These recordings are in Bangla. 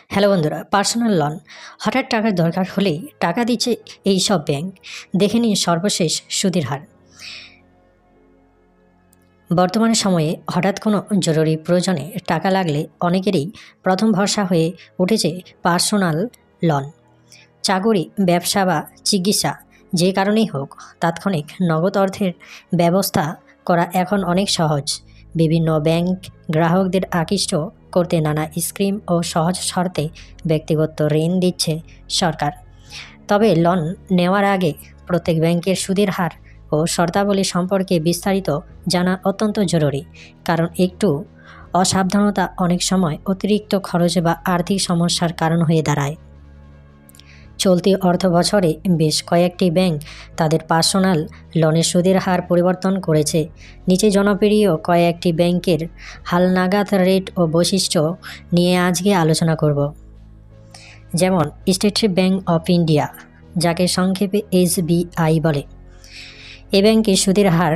হ্যালো বন্ধুরা, পার্সোনাল লোন হঠাৎ টাকার দরকার হলেই টাকা দিচ্ছে এই সব ব্যাংক। দেখে নিন সর্বশেষ সুদের হার। বর্তমানে সময়ে হঠাৎ কোনো জরুরি প্রয়োজনে টাকা লাগলে অনেকেরই প্রথম ভরসা হয়ে উঠেছে পার্সোনাল লোন। চাকুরি, ব্যবসা বা চিকিৎসা যে কারণেই হোক, তাৎক্ষণিক নগদ অর্থের ব্যবস্থা করা এখন অনেক সহজ। বিভিন্ন ব্যাংক গ্রাহকদের আকৃষ্ট করতে নানা স্কিম ও সহজ শর্তে ব্যক্তিগত ঋণ দিচ্ছে সরকার। তবে লোন নেওয়ার আগে প্রত্যেক ব্যাংকের সুদের হার ও শর্তাবলী সম্পর্কে বিস্তারিত জানা অত্যন্ত জরুরি, কারণ একটু অসাবধানতা অনেক সময় অতিরিক্ত খরচ বা আর্থিক সমস্যার কারণ হয়ে দাঁড়ায়। চলতি অর্থ বছরে বেশ কয়েকটি ব্যাংক তাদের পার্সোনাল লোনের সুদের হার পরিবর্তন করেছে। নিচে জনপ্রিয় কয়েকটি ব্যাংকের হালনাগাদ রেট ও বৈশিষ্ট্য নিয়ে আজকে আলোচনা করব। যেমন স্টেট ব্যাংক অফ ইন্ডিয়া, যাকে সংক্ষেপে SBI বলে। এই ব্যাংকের সুদের হার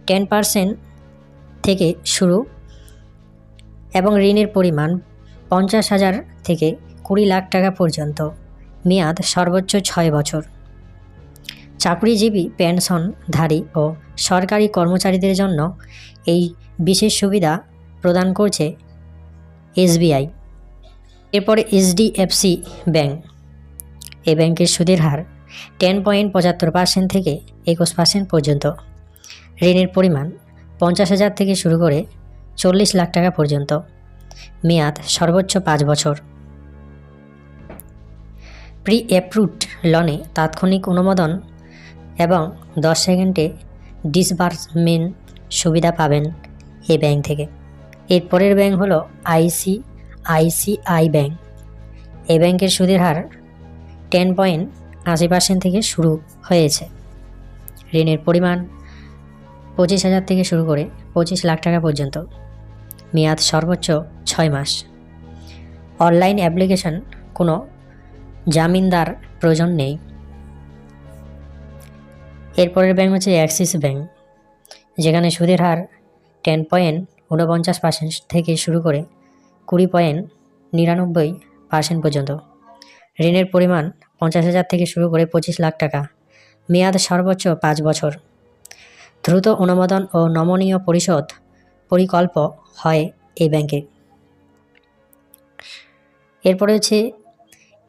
10% থেকে শুরু এবং ঋণের পরিমাণ 50,000 থেকে 20 লাখ টাকা পর্যন্ত। মেয়াদ সর্বোচ্চ 6 বছর। চাকরিজীবী, পেনশনধারী ও সরকারি কর্মচারীদের জন্য এই বিশেষ সুবিধা প্রদান করছে SBI। এরপরে HDFC ব্যাংক। এই ব্যাংকের সুদের হার 10.75% থেকে 21% পর্যন্ত। ঋণের পরিমাণ 50,000 থেকে শুরু করে 40 লাখ টাকা পর্যন্ত। মেয়াদ সর্বোচ্চ 5 বছর। প্রি অ্যাপ্রুভড লোনে তাৎক্ষণিক অনুমোদন এবং 10 সেকেন্ডে ডিসবার্সমেন্ট সুবিধা পাবেন এই ব্যাংক থেকে। এরপরের ব্যাংক হলো ICICI ব্যাংক। এই ব্যাংকের সুদের হার 10.80% থেকে শুরু হয়েছে। ঋণের পরিমাণ 25,000 থেকে শুরু করে 25 লাখ টাকা পর্যন্ত। মেয়াদ সর্বোচ্চ 6 মাস। অনলাইন অ্যাপ্লিকেশন, কোনো জামিনদার প্রয়োজন নেই। এরপরের ব্যাংক হচ্ছে অ্যাক্সিস ব্যাংক, যেখানে সুদের হার 10.49% থেকে শুরু করে 20.99% পর্যন্ত। ঋণের পরিমাণ 50,000 থেকে শুরু করে 25 লাখ টাকা। মেয়াদ সর্বোচ্চ 5 বছর। দ্রুত অনুমোদন ও নমনীয় পরিশোধ পরিকল্প হয় এই ব্যাংকে। এরপরে হচ্ছে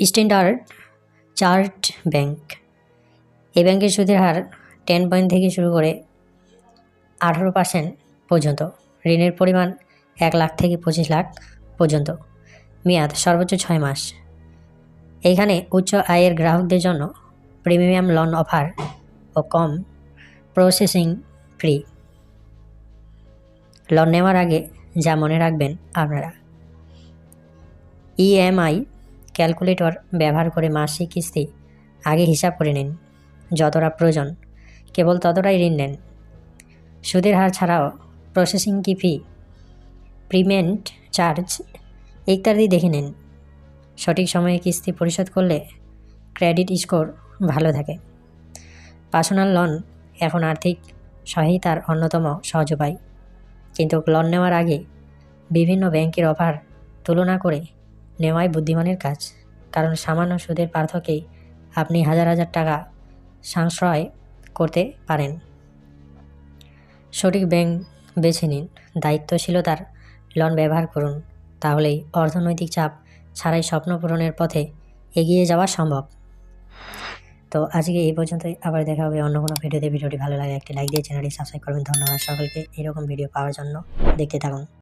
স্ট্যান্ডার্ড চার্টার্ড ব্যাংক। এই ব্যাংকের সুদের হার 10 থেকে শুরু করে 18% পর্যন্ত। ঋণের পরিমাণ 1 লাখ থেকে 25 লাখ পর্যন্ত। মেয়াদ সর্বোচ্চ 6 মাস। এখানে উচ্চ আয়ের গ্রাহকদের জন্য প্রিমিয়াম লোন অফার ও কম প্রসেসিং ফ্রি। লোন নেওয়ার আগে যা মনে রাখবেন আপনারা: EMI ক্যালকুলেটর ব্যবহার করে মাসিক কিস্তি আগে হিসাব করে নিন। যতটা প্রয়োজন কেবল ততটাই ঋণ নেন। সুদের হার ছাড়াও প্রসেসিং কি ফি, প্রিপেমেন্ট চার্জ ইত্যাদি দেখে নিন। সঠিক সময়ে কিস্তি পরিশোধ করলে ক্রেডিট স্কোর ভালো থাকে। পার্সোনাল লোন এখন আর্থিক সহায়তার অন্যতম সহজ উপায়, কিন্তু লোন নেওয়ার আগে বিভিন্ন ব্যাংকের অফার তুলনা করে নেওয়াই বুদ্ধিমানের কাজ, কারণ সামান্য সুদের পার্থক্যেই আপনি হাজার হাজার টাকা সাশ্রয় করতে পারেন। সঠিক ব্যাংক বেছে নিন, দায়িত্বশীলতার লোন ব্যবহার করুন, তাহলেই অর্থনৈতিক চাপ ছাড়াই স্বপ্ন পূরণের পথে এগিয়ে যাওয়া সম্ভব। তো আজকে এই পর্যন্তই। আবার দেখা হবে অন্য কোনো ভিডিওতে। ভিডিওটি ভালো লাগে একটি লাইক দিয়ে চ্যানেলটি সাবস্ক্রাইব করবেন। ধন্যবাদ সকলকে। এরকম ভিডিও পাওয়ার জন্য দেখতে থাকুন।